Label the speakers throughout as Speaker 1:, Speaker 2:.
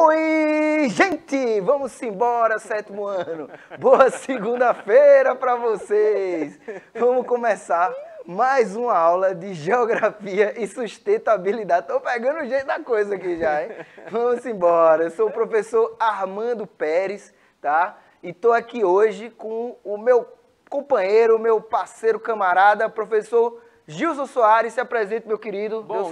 Speaker 1: Oi, gente! Vamos embora, sétimo ano. Boa segunda-feira para vocês. Vamos começar mais uma aula de Geografia e Sustentabilidade. Tô pegando o jeito da coisa aqui já, hein? Vamos embora. Eu sou o professor Armando Pérez, tá? E tô aqui hoje com o meu companheiro, meu parceiro, camarada, professor Gilson Soares. Se apresente, meu querido.
Speaker 2: Bom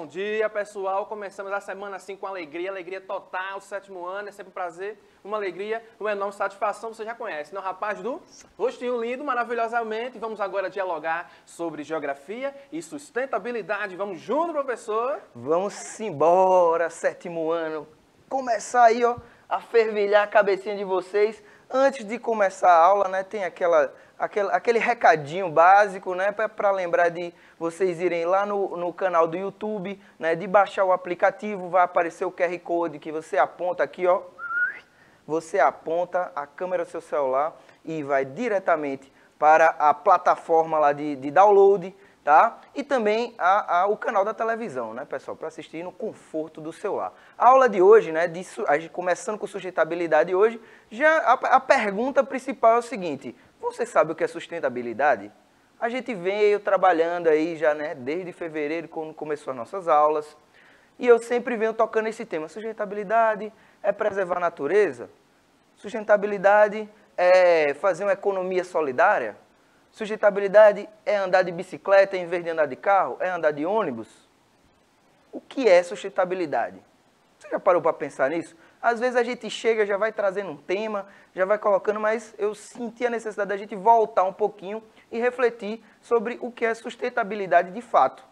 Speaker 2: dia, pessoal. Começamos a semana assim com alegria total, sétimo ano, é sempre um prazer, uma alegria, uma enorme satisfação, você já conhece, não, rapaz do rostinho lindo, maravilhosamente. Vamos agora dialogar sobre geografia e sustentabilidade. Vamos junto, professor?
Speaker 1: Vamos embora, sétimo ano. Começar aí, ó, a fervilhar a cabecinha de vocês. Antes de começar a aula, né, tem aquele recadinho básico, né, para lembrar de vocês irem lá no canal do YouTube, né, de baixar o aplicativo, vai aparecer o QR Code que você aponta aqui, ó. Você aponta a câmera do seu celular e vai diretamente para a plataforma lá de download, tá? E também o canal da televisão, né, pessoal, para assistir no conforto do celular. A aula de hoje, né, começando com sustentabilidade hoje, a pergunta principal é o seguinte: você sabe o que é sustentabilidade? A gente veio trabalhando aí já, né, desde fevereiro, quando começou as nossas aulas, e eu sempre venho tocando esse tema. Sustentabilidade é preservar a natureza? Sustentabilidade é fazer uma economia solidária? Sustentabilidade é andar de bicicleta em vez de andar de carro? É andar de ônibus? O que é sustentabilidade? Você já parou para pensar nisso? Às vezes a gente chega, já vai trazendo um tema, já vai colocando, mas eu senti a necessidade da gente voltar um pouquinho e refletir sobre o que é sustentabilidade de fato.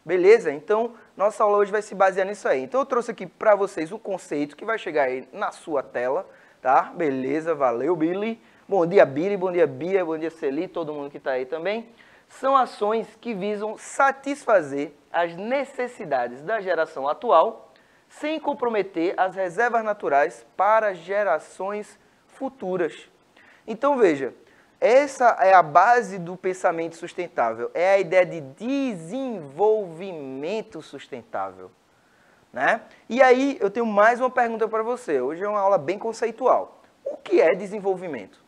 Speaker 1: Beleza? Então, nossa aula hoje vai se basear nisso aí. Então, eu trouxe aqui para vocês um conceito que vai chegar aí na sua tela, tá? Beleza, valeu, Billy. Bom dia, Billy, bom dia, Bia, bom dia, Celi, todo mundo que está aí também. São ações que visam satisfazer as necessidades da geração atual, sem comprometer as reservas naturais para gerações futuras. Então, veja, essa é a base do pensamento sustentável, é a ideia de desenvolvimento sustentável, né? E aí, eu tenho mais uma pergunta para você. Hoje é uma aula bem conceitual. O que é desenvolvimento?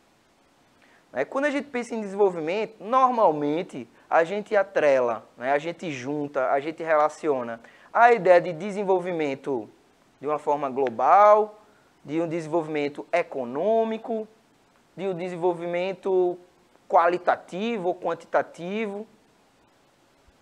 Speaker 1: Quando a gente pensa em desenvolvimento, normalmente a gente atrela, né? A gente junta, a gente relaciona a ideia de desenvolvimento de uma forma global, de um desenvolvimento econômico, de um desenvolvimento qualitativo ou quantitativo,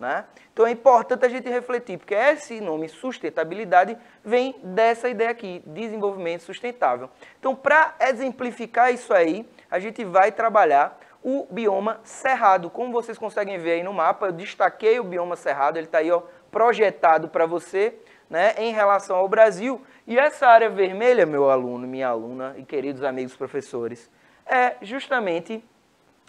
Speaker 1: né? Então é importante a gente refletir, porque esse nome sustentabilidade vem dessa ideia aqui, desenvolvimento sustentável. Então, para exemplificar isso aí, a gente vai trabalhar o bioma cerrado. Como vocês conseguem ver aí no mapa, eu destaquei o bioma cerrado, ele está aí, ó, projetado para você, né, em relação ao Brasil. E essa área vermelha, meu aluno, minha aluna e queridos amigos professores, é justamente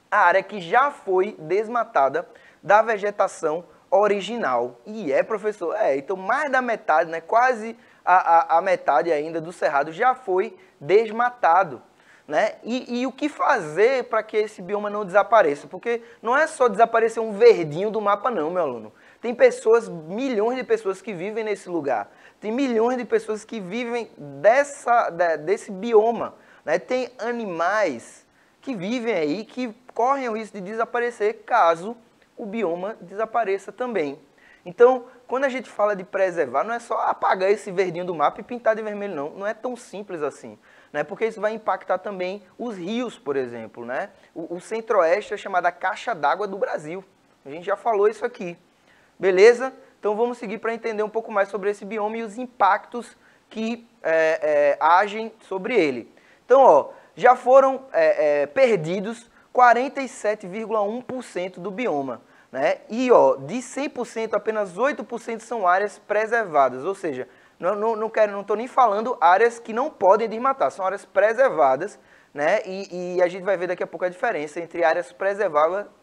Speaker 1: a área que já foi desmatada da vegetação original. E professor, então mais da metade, né, quase a metade ainda do cerrado já foi desmatado, né? E o que fazer para que esse bioma não desapareça? Porque não é só desaparecer um verdinho do mapa não, meu aluno. Tem pessoas, milhões de pessoas que vivem nesse lugar. Tem milhões de pessoas que vivem desse bioma, né? Tem animais que vivem aí, que correm o risco de desaparecer caso o bioma desapareça também. Então, quando a gente fala de preservar, não é só apagar esse verdinho do mapa e pintar de vermelho, não. Não é tão simples assim, né? Porque isso vai impactar também os rios, por exemplo, né? O Centro-Oeste é chamada caixa d'água do Brasil. A gente já falou isso aqui. Beleza? Então, vamos seguir para entender um pouco mais sobre esse bioma e os impactos que agem sobre ele. Então, ó, já foram perdidos 47,1% do bioma, né? E, ó, de 100%, apenas 8% são áreas preservadas, ou seja, não estou nem falando áreas que não podem desmatar, são áreas preservadas, né? E a gente vai ver daqui a pouco a diferença entre áreas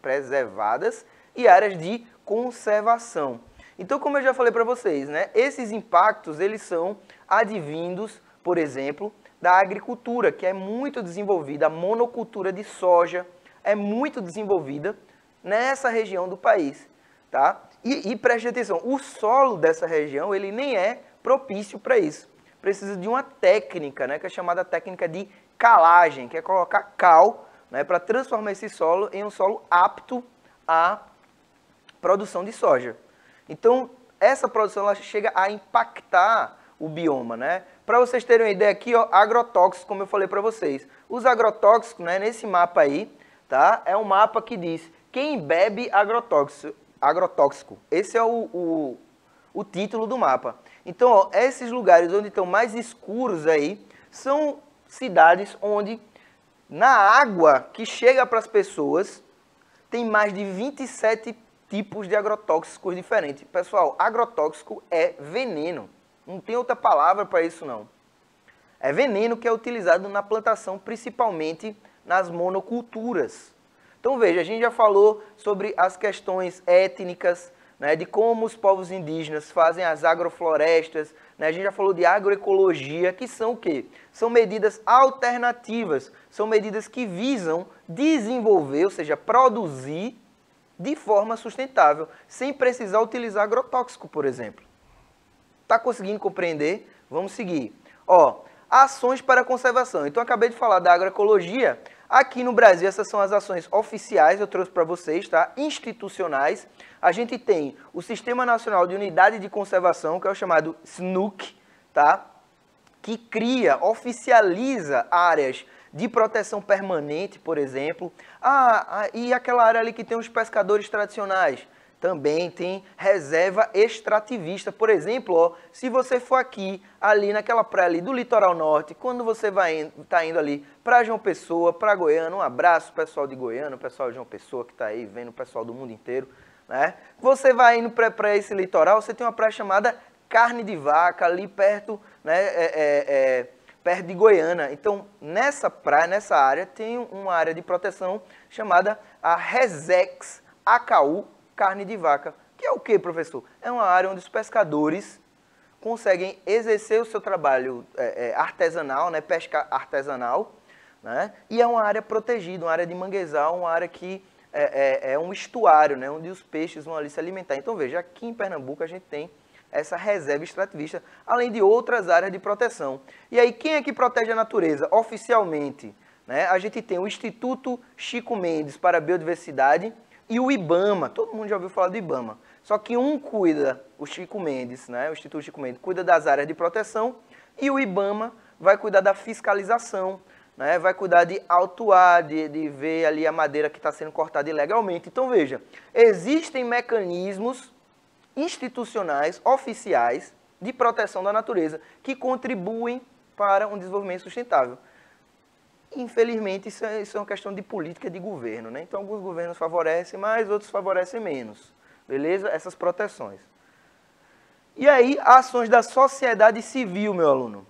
Speaker 1: preservadas e áreas de conservação. Então, como eu já falei para vocês, né, esses impactos, eles são advindos, por exemplo, da agricultura, que é muito desenvolvida, a monocultura de soja é muito desenvolvida nessa região do país, tá? E preste atenção, o solo dessa região, ele nem é propício para isso. precisa de uma técnica, né, que é chamada técnica de calagem, que é colocar cal, né, para transformar esse solo em um solo apto à produção de soja. Então, essa produção ela chega a impactar o bioma, né? Para vocês terem uma ideia aqui, ó, agrotóxicos, como eu falei para vocês. Os agrotóxicos, né, nesse mapa aí, tá? É um mapa que diz quem bebe agrotóxico. Esse é o título do mapa. Então, ó, esses lugares onde estão mais escuros aí, são cidades onde na água que chega para as pessoas, tem mais de 27 tipos de agrotóxicos diferentes. Pessoal, agrotóxico é veneno. Não tem outra palavra para isso, não. É veneno que é utilizado na plantação, principalmente nas monoculturas. Então, veja, a gente já falou sobre as questões étnicas, né, de como os povos indígenas fazem as agroflorestas, né, a gente já falou de agroecologia, que são o quê? São medidas alternativas, são medidas que visam desenvolver, ou seja, produzir de forma sustentável, sem precisar utilizar agrotóxico, por exemplo. Está conseguindo compreender? Vamos seguir. Ó, ações para a conservação. Então, acabei de falar da agroecologia. Aqui no Brasil, essas são as ações oficiais, eu trouxe para vocês, tá? Institucionais. A gente tem o Sistema Nacional de Unidade de Conservação, que é o chamado SNUC, tá? Que cria, oficializa áreas de proteção permanente, por exemplo. E aquela área ali que tem os pescadores tradicionais. Também tem reserva extrativista. Por exemplo, ó, se você for aqui, ali naquela praia ali do litoral norte, quando você tá indo ali para João Pessoa, para Goiânia, um abraço pessoal de Goiânia, o pessoal de João Pessoa que está aí, vendo o pessoal do mundo inteiro, né? Você vai indo para esse litoral, você tem uma praia chamada Carne de Vaca, ali perto, né, perto de Goiânia. Então, nessa praia, nessa área, tem uma área de proteção chamada a Resex Acaú, Carne de Vaca, que é o que, professor? É uma área onde os pescadores conseguem exercer o seu trabalho artesanal, né, pesca artesanal, né, e é uma área protegida, uma área de manguezal, uma área que é um estuário, né, onde os peixes vão ali se alimentar. Então, veja, aqui em Pernambuco a gente tem essa reserva extrativista, além de outras áreas de proteção. E aí, quem é que protege a natureza oficialmente? Né? A gente tem o Instituto Chico Mendes para a Biodiversidade, e o IBAMA, todo mundo já ouviu falar do IBAMA. Só que um cuida, o Chico Mendes, né, o Instituto Chico Mendes, cuida das áreas de proteção e o IBAMA vai cuidar da fiscalização, né, vai cuidar de autuar, de ver ali a madeira que está sendo cortada ilegalmente. Então, veja, existem mecanismos institucionais, oficiais, de proteção da natureza que contribuem para um desenvolvimento sustentável. Infelizmente, isso é uma questão de política de governo, né? Então, alguns governos favorecem mais, outros favorecem menos. Beleza? Essas proteções. E aí, ações da sociedade civil, meu aluno.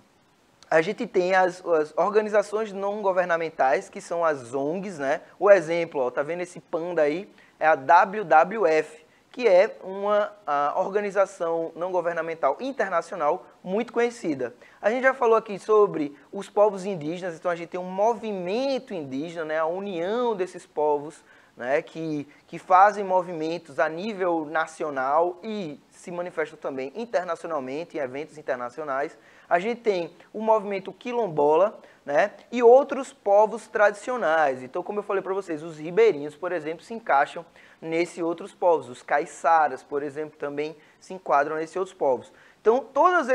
Speaker 1: A gente tem as organizações não governamentais, que são as ONGs, né? O exemplo, ó, tá vendo esse panda aí? É a WWF, que é uma organização não governamental internacional muito conhecida. A gente já falou aqui sobre os povos indígenas, então a gente tem um movimento indígena, né, a união desses povos, né, que fazem movimentos a nível nacional e se manifestam também internacionalmente, em eventos internacionais. A gente tem o movimento quilombola, né, e outros povos tradicionais. Então, como eu falei para vocês, os ribeirinhos, por exemplo, se encaixam nesses outros povos. Os caiçaras, por exemplo, também se enquadram nesses outros povos. Então, todos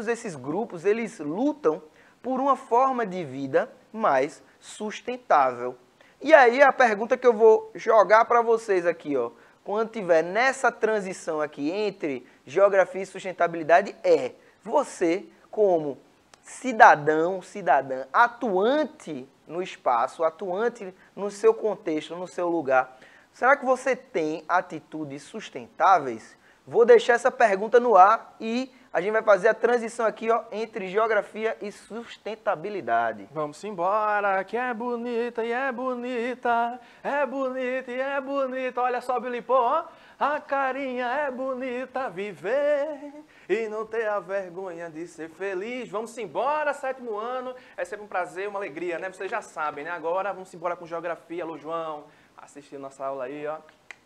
Speaker 1: esses grupos, eles lutam por uma forma de vida mais sustentável. E aí, a pergunta que eu vou jogar para vocês aqui, ó, quando tiver nessa transição aqui entre geografia e sustentabilidade é, você, como cidadão, cidadã, atuante no espaço, atuante no seu contexto, no seu lugar, será que você tem atitudes sustentáveis? Vou deixar essa pergunta no ar e a gente vai fazer a transição aqui, ó, entre geografia e sustentabilidade.
Speaker 2: Vamos embora, que é bonita e é bonita, é bonita e é bonita. Olha só, Bilipô, ó. A carinha é bonita, viver e não ter a vergonha de ser feliz. Vamos embora, 7º ano. É sempre um prazer, uma alegria, né? Vocês já sabem, né? Agora vamos embora com geografia. Alô, João, assistindo nossa aula aí, ó.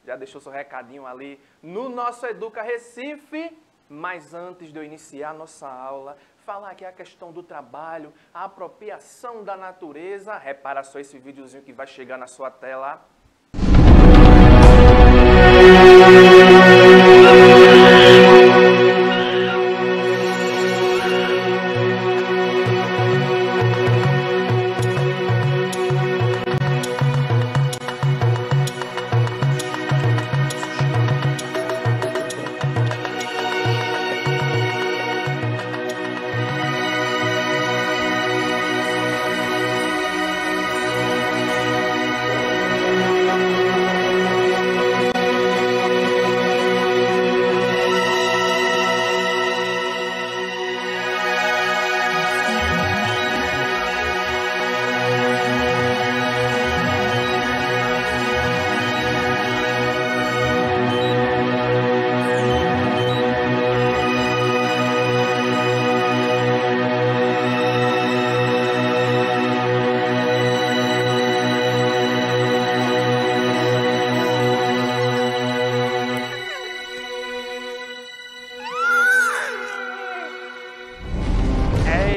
Speaker 2: Já deixou seu recadinho ali no nosso Educa Recife. Mas antes de eu iniciar a nossa aula, falar aqui a questão do trabalho, a apropriação da natureza, repara só esse videozinho que vai chegar na sua tela.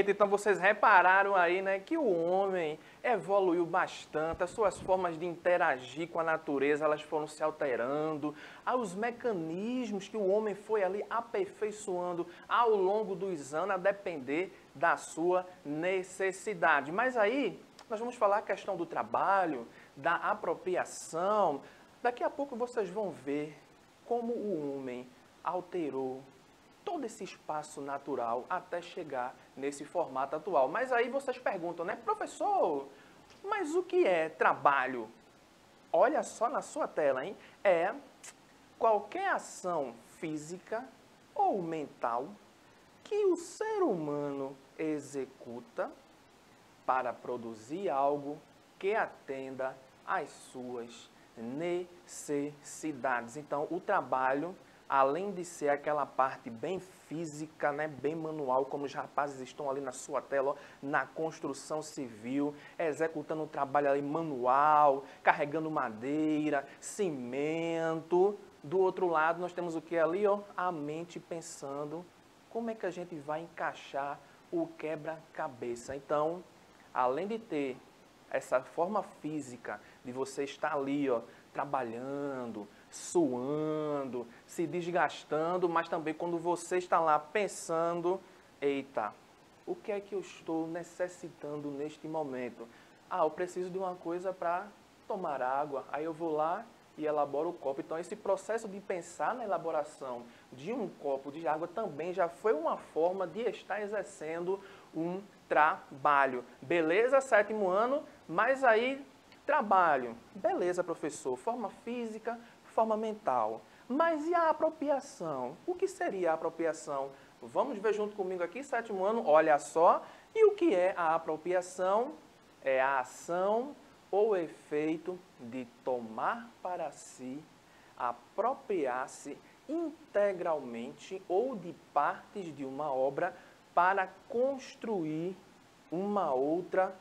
Speaker 2: Então vocês repararam aí, né, que o homem evoluiu bastante, as suas formas de interagir com a natureza, elas foram se alterando, os mecanismos que o homem foi ali aperfeiçoando ao longo dos anos, a depender da sua necessidade. Mas aí, nós vamos falar a questão do trabalho, da apropriação. Daqui a pouco vocês vão ver como o homem alterou todo esse espaço natural até chegar nesse formato atual. Mas aí vocês perguntam, né, professor, mas o que é trabalho? Olha só na sua tela, hein? É qualquer ação física ou mental que o ser humano executa para produzir algo que atenda às suas necessidades. Então, o trabalho, além de ser aquela parte bem física, né, bem manual, como os rapazes estão ali na sua tela, ó, na construção civil, executando um trabalho ali manual, carregando madeira, cimento. Do outro lado, nós temos o que ali, ó? A mente pensando como é que a gente vai encaixar o quebra-cabeça. Então, além de ter essa forma física de você estar ali, ó, trabalhando, suando, se desgastando, mas também quando você está lá pensando, eita, o que é que eu estou necessitando neste momento? Eu preciso de uma coisa para tomar água, aí eu vou lá e elaboro o copo. Então, esse processo de pensar na elaboração de um copo de água também já foi uma forma de estar exercendo um trabalho. Beleza, 7º ano, mas aí, trabalho. Beleza, professor, forma física, forma mental. Mas e a apropriação? O que seria a apropriação? Vamos ver junto comigo aqui, 7º ano, olha só. E o que é a apropriação? É a ação ou efeito de tomar para si, apropriar-se integralmente ou de partes de uma obra para construir uma outra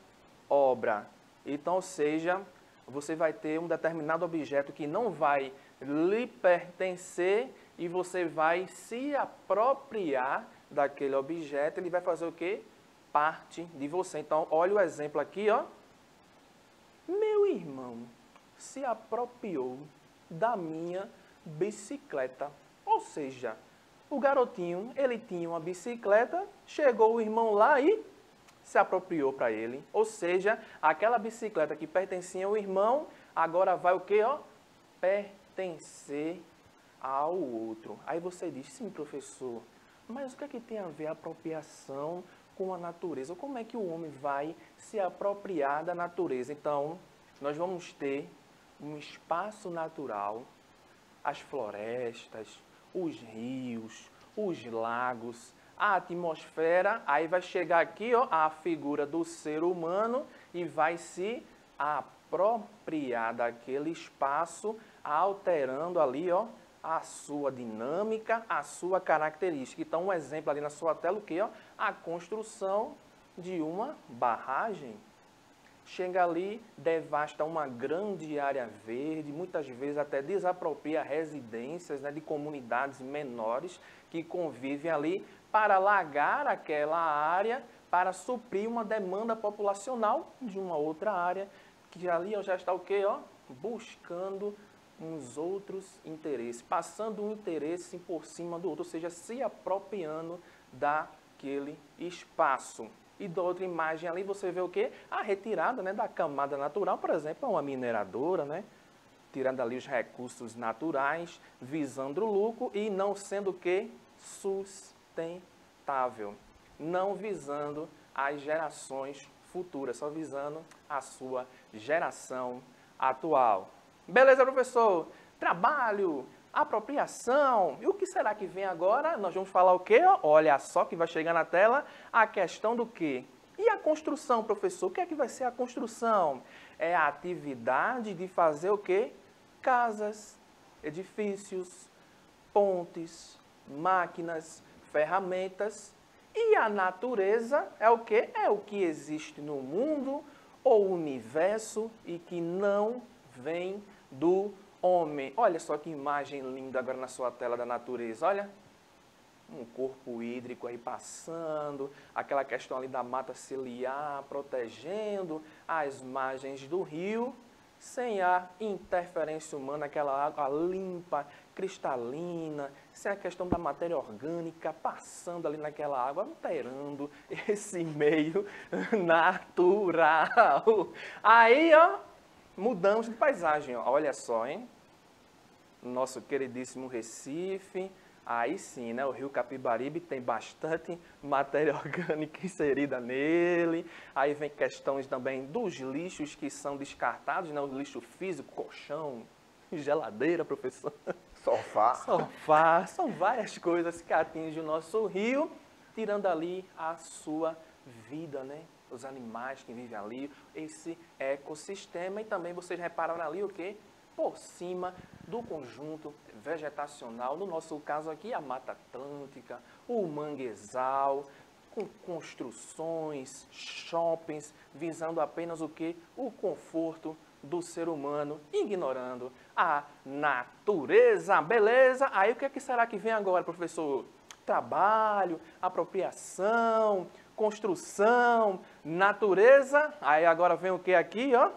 Speaker 2: obra. Então, ou seja, você vai ter um determinado objeto que não vai lhe pertencer e você vai se apropriar daquele objeto, ele vai fazer o quê? Parte de você. Então, olha o exemplo aqui, ó. Meu irmão se apropriou da minha bicicleta. Ou seja, o garotinho, ele tinha uma bicicleta, chegou o irmão lá e se apropriou para ele. Ou seja, aquela bicicleta que pertencia ao irmão, agora vai o quê, ó? Pertencer ao outro. Aí você diz, sim, professor, mas o que é que tem a ver a apropriação com a natureza? Como é que o homem vai se apropriar da natureza? Então, nós vamos ter um espaço natural, as florestas, os rios, os lagos, a atmosfera, aí vai chegar aqui, ó, a figura do ser humano e vai se apropriar daquele espaço, alterando ali, ó, a sua dinâmica, a sua característica. Então, um exemplo ali na sua tela, o quê? Ó? A construção de uma barragem. chega ali, devasta uma grande área verde, muitas vezes até desapropria residências, né, de comunidades menores que convivem ali para alagar aquela área, para suprir uma demanda populacional de uma outra área, que ali já está o quê? Ó, buscando uns outros interesses, passando um interesse por cima do outro, ou seja, se apropriando daquele espaço. E da outra imagem ali você vê o quê? A retirada, né, da camada natural, por exemplo, uma mineradora, né? Tirando ali os recursos naturais, visando o lucro e não sendo o quê? Sustentável. Não visando as gerações futuras, só visando a sua geração atual. Beleza, professor? Trabalho, apropriação. E o que será que vem agora? Nós vamos falar o quê? Olha só que vai chegar na tela a questão do quê? E a construção, professor? O que é que vai ser a construção? É a atividade de fazer o quê? Casas, edifícios, pontes, máquinas, ferramentas. E a natureza é o quê? É o que existe no mundo ou universo e que não vem do homem. Olha só que imagem linda agora na sua tela da natureza, olha. Um corpo hídrico aí passando, aquela questão ali da mata ciliar, protegendo as margens do rio, sem a interferência humana, aquela água limpa, cristalina, sem a questão da matéria orgânica passando ali naquela água, alterando esse meio natural. Aí, ó, mudamos de paisagem, ó. Olha só, hein? Nosso queridíssimo Recife, aí sim, né? O rio Capibaribe tem bastante matéria orgânica inserida nele. Aí vem questões também dos lixos que são descartados, né? O lixo físico, colchão, geladeira, professor.
Speaker 1: Sofá.
Speaker 2: Sofá, são várias coisas que atingem o nosso rio, tirando ali a sua vida, né? Os animais que vivem ali, esse ecossistema. E também vocês repararam ali o quê? Por cima do conjunto vegetacional, no nosso caso aqui, a Mata Atlântica, o manguezal, com construções, shoppings, visando apenas o quê? O conforto do ser humano, ignorando a natureza, beleza? Aí o que é que será que vem agora, professor? Trabalho, apropriação, construção, natureza. Aí agora vem o que aqui, ó?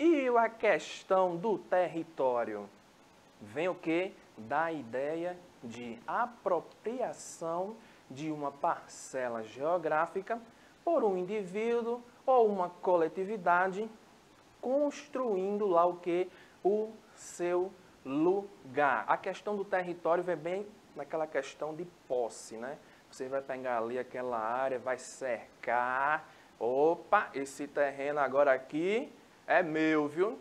Speaker 2: E a questão do território? Vem o que? Da ideia de apropriação de uma parcela geográfica por um indivíduo ou uma coletividade, construindo lá o que? O seu lugar. A questão do território vem bem naquela questão de posse, né? Você vai pegar ali aquela área, vai cercar. Opa, esse terreno agora aqui é meu, viu?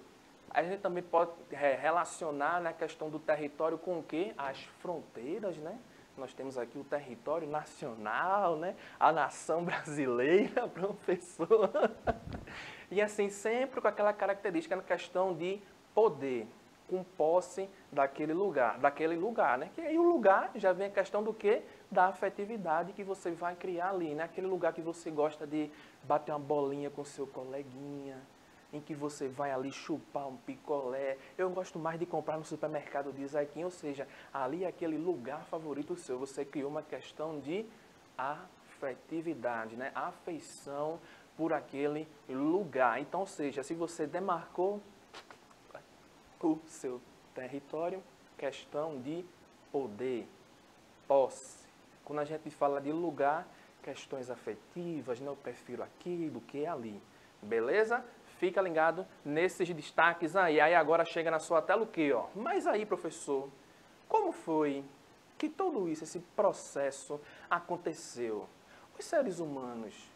Speaker 2: A gente também pode relacionar na questão do território com o quê? As fronteiras, né? Nós temos aqui o território nacional, né? A nação brasileira, professor. E assim, sempre com aquela característica na questão de poder, com posse daquele lugar, né? Que aí o lugar já vem a questão do quê? Da afetividade que você vai criar ali, né? Aquele lugar que você gosta de bater uma bolinha com seu coleguinha, em que você vai ali chupar um picolé. Eu gosto mais de comprar no supermercado de Zequinha, ou seja, ali é aquele lugar favorito seu. Você criou uma questão de afetividade, né? Afeição por aquele lugar. Então, ou seja, se você demarcou o seu território, questão de poder, posse. Quando a gente fala de lugar, questões afetivas, né? Eu prefiro aqui do que ali. Beleza? Fica ligado nesses destaques aí. Aí agora chega na sua tela o quê, ó? Mas aí, professor, como foi que tudo isso, esse processo aconteceu? Os seres humanos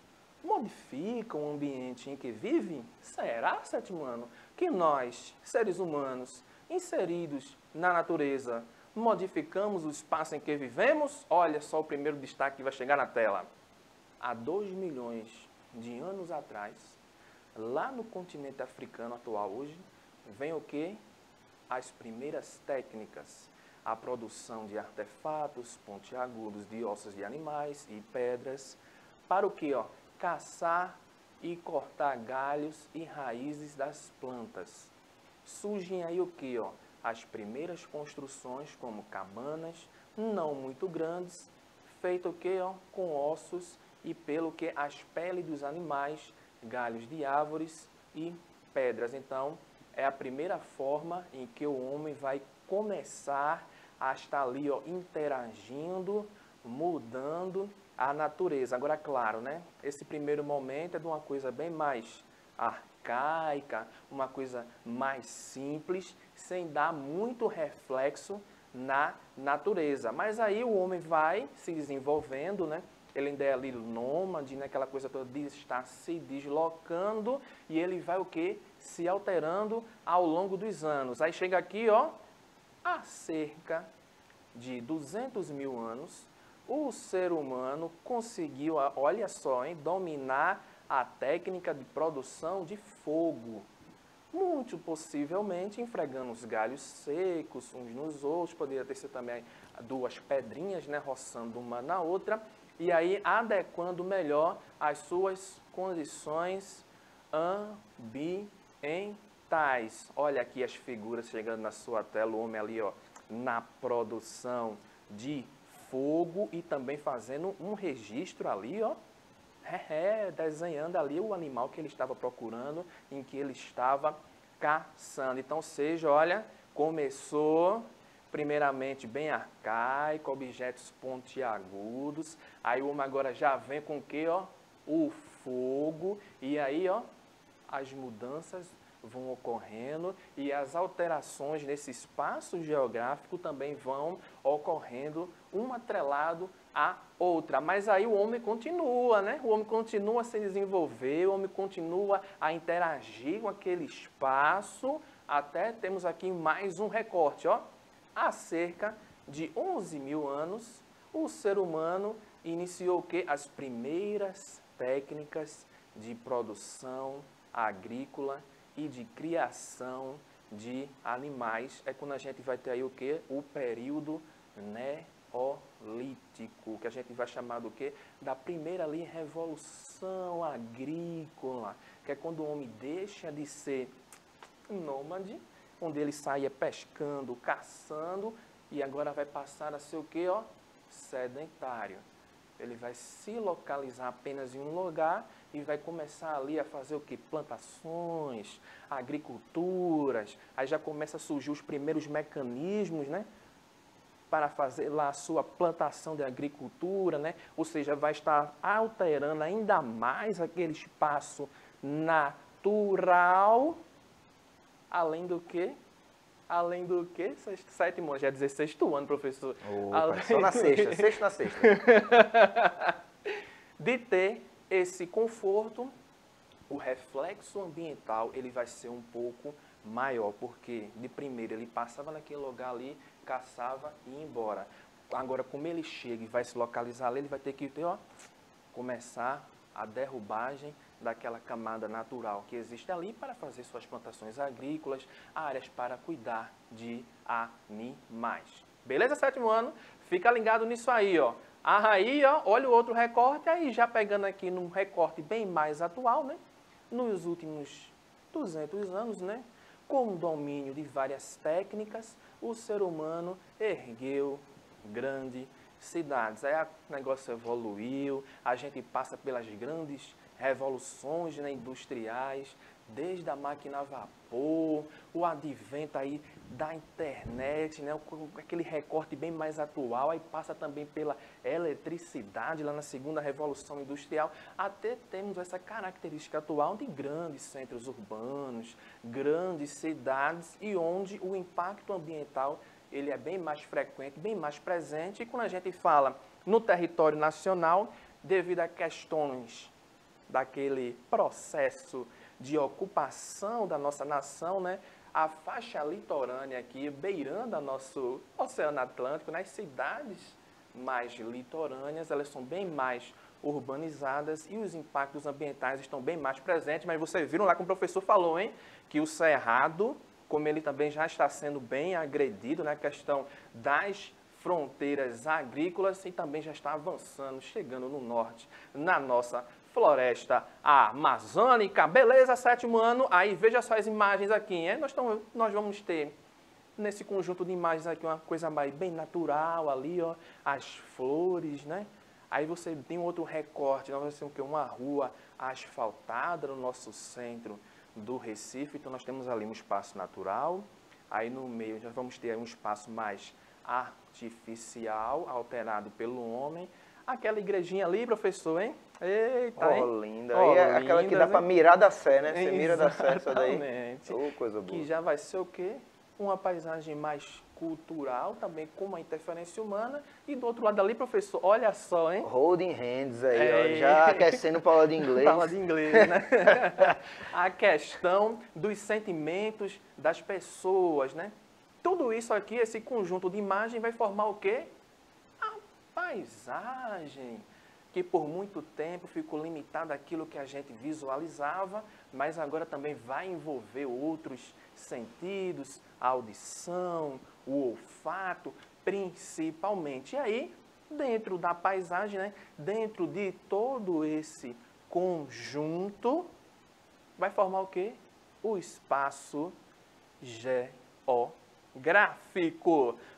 Speaker 2: modificam o ambiente em que vivem? Será, sétimo ano, que nós, seres humanos, inseridos na natureza, modificamos o espaço em que vivemos? Olha só o primeiro destaque que vai chegar na tela. Há 2 milhões de anos atrás, lá no continente africano atual hoje, vem o quê? As primeiras técnicas. A produção de artefatos pontiagudos de ossos de animais e pedras. Para o quê? Ó? Caçar e cortar galhos e raízes das plantas. Surgem aí o que, ó? As primeiras construções como cabanas, não muito grandes, feito o que, ó? Com ossos e pelo que as peles dos animais, galhos de árvores e pedras. Então, é a primeira forma em que o homem vai começar a estar ali, ó, interagindo, mudando a natureza. Agora, claro, né? Esse primeiro momento é de uma coisa bem mais arcaica, uma coisa mais simples, sem dar muito reflexo na natureza. Mas aí o homem vai se desenvolvendo, né? Ele ainda é ali nômade, né? Aquela coisa toda de estar se deslocando e ele vai o quê? Se alterando ao longo dos anos. Aí chega aqui, ó, há cerca de 200 mil anos, o ser humano conseguiu, olha só, hein, dominar a técnica de produção de fogo. Muito possivelmente enfregando os galhos secos uns nos outros, poderia ter sido também duas pedrinhas, né, roçando uma na outra, e aí adequando melhor as suas condições ambientais. Olha aqui as figuras chegando na sua tela, o homem ali, ó, na produção de fogo e também fazendo um registro ali, ó, desenhando ali o animal que ele estava procurando, em que ele estava caçando. Então, ou seja, olha, começou primeiramente bem arcaico, objetos pontiagudos, aí o homem agora já vem com o quê, ó? O fogo, e aí, ó, as mudanças vão ocorrendo e as alterações nesse espaço geográfico também vão ocorrendo, um atrelado à outra. Mas aí o homem continua, né? O homem continua a se desenvolver, o homem continua a interagir com aquele espaço, até temos aqui mais um recorte, ó. Há cerca de 11 mil anos, o ser humano iniciou o quê? As primeiras técnicas de produção agrícola e de criação de animais. É quando a gente vai ter aí o quê? O período neolítico, que a gente vai chamar do quê? Da primeira ali revolução agrícola, que é quando o homem deixa de ser nômade, onde ele saia pescando, caçando, e agora vai passar a ser o quê, ó? Sedentário. Ele vai se localizar apenas em um lugar e vai começar ali a fazer o que? Plantações, agriculturas. Aí já começa a surgir os primeiros mecanismos, né? Para fazer lá a sua plantação de agricultura, né? Ou seja, vai estar alterando ainda mais aquele espaço natural, além do que? Além do que? Sétimo, já ia dizer sexto ano, professor.
Speaker 1: Opa, só na sexta, sexta na sexta.
Speaker 2: De ter esse conforto, o reflexo ambiental ele vai ser um pouco maior, porque de primeiro ele passava naquele lugar ali, caçava e ia embora. Agora, como ele chega e vai se localizar ali, ele vai ter que ter, ó, começar a derrubagem daquela camada natural que existe ali para fazer suas plantações agrícolas, áreas para cuidar de animais. Beleza, sétimo ano? Fica ligado nisso aí, ó. Aí, ó, olha o outro recorte, aí já pegando aqui num recorte bem mais atual, né? Nos últimos 200 anos, né? Com o domínio de várias técnicas, o ser humano ergueu grandes cidades. Aí o negócio evoluiu, a gente passa pelas grandes revoluções, né, industriais, desde a máquina a vapor, o advento aí da internet, né, aquele recorte bem mais atual, aí passa também pela eletricidade lá na segunda revolução industrial, até temos essa característica atual de grandes centros urbanos, grandes cidades e onde o impacto ambiental ele é bem mais frequente, bem mais presente, e quando a gente fala no território nacional, devido a questões daquele processo de ocupação da nossa nação, né? A faixa litorânea aqui, beirando o nosso Oceano Atlântico, nas cidades mais litorâneas, elas são bem mais urbanizadas e os impactos ambientais estão bem mais presentes, mas vocês viram lá como o professor falou, hein? Que o Cerrado, como ele também já está sendo bem agredido na questão das fronteiras agrícolas e também já está avançando, chegando no norte, na nossa floresta amazônica. Beleza, 7º ano. Aí veja só as imagens aqui, hein? Nós vamos ter nesse conjunto de imagens aqui uma coisa bem natural ali, ó, as flores, né? Aí você tem um outro recorte, nós vamos ter o quê? Uma rua asfaltada no nosso centro do Recife. Então nós temos ali um espaço natural. Aí no meio nós vamos ter um espaço mais artificial, alterado pelo homem. Aquela igrejinha ali, professor, hein? Eita, hein?
Speaker 1: Linda. Aí é aquela que dá para mirar da Sé, né? Você mira da Sé, essa daí.
Speaker 2: Exatamente.
Speaker 1: Oh, coisa boa.
Speaker 2: Que já vai ser o quê? Uma paisagem mais cultural, também com uma interferência humana. E do outro lado ali, professor, olha só, hein?
Speaker 1: Holding hands aí, ó, já aquecendo para aula de inglês.
Speaker 2: Fala de inglês, né? A questão dos sentimentos das pessoas, né? Tudo isso aqui, esse conjunto de imagem vai formar o quê? A paisagem, que por muito tempo ficou limitada àquilo que a gente visualizava, mas agora também vai envolver outros sentidos, a audição, o olfato, principalmente. E aí, dentro da paisagem, né, dentro de todo esse conjunto, vai formar o quê? O espaço geográfico.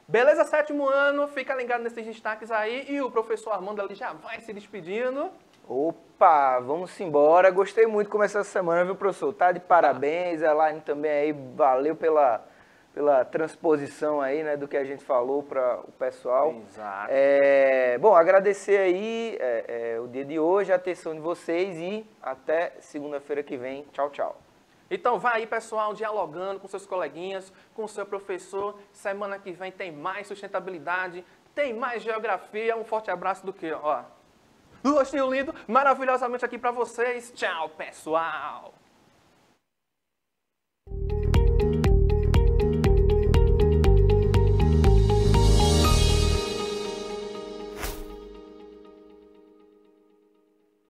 Speaker 2: Beleza, 7º ano, fica ligado nesses destaques aí e o professor Armando ali já vai se despedindo.
Speaker 1: Opa, vamos embora. Gostei muito de começar essa semana, viu, professor? Tá de parabéns, a Elaine também aí, valeu pela transposição aí, né, do que a gente falou para o pessoal.
Speaker 2: Exato.
Speaker 1: Bom, agradecer aí o dia de hoje, a atenção de vocês e até segunda-feira que vem. Tchau, tchau.
Speaker 2: Então vai aí, pessoal, dialogando com seus coleguinhas, com o seu professor. Semana que vem tem mais sustentabilidade, tem mais geografia. Um forte abraço do que, ó. Rostinho lindo, maravilhosamente aqui para vocês. Tchau, pessoal!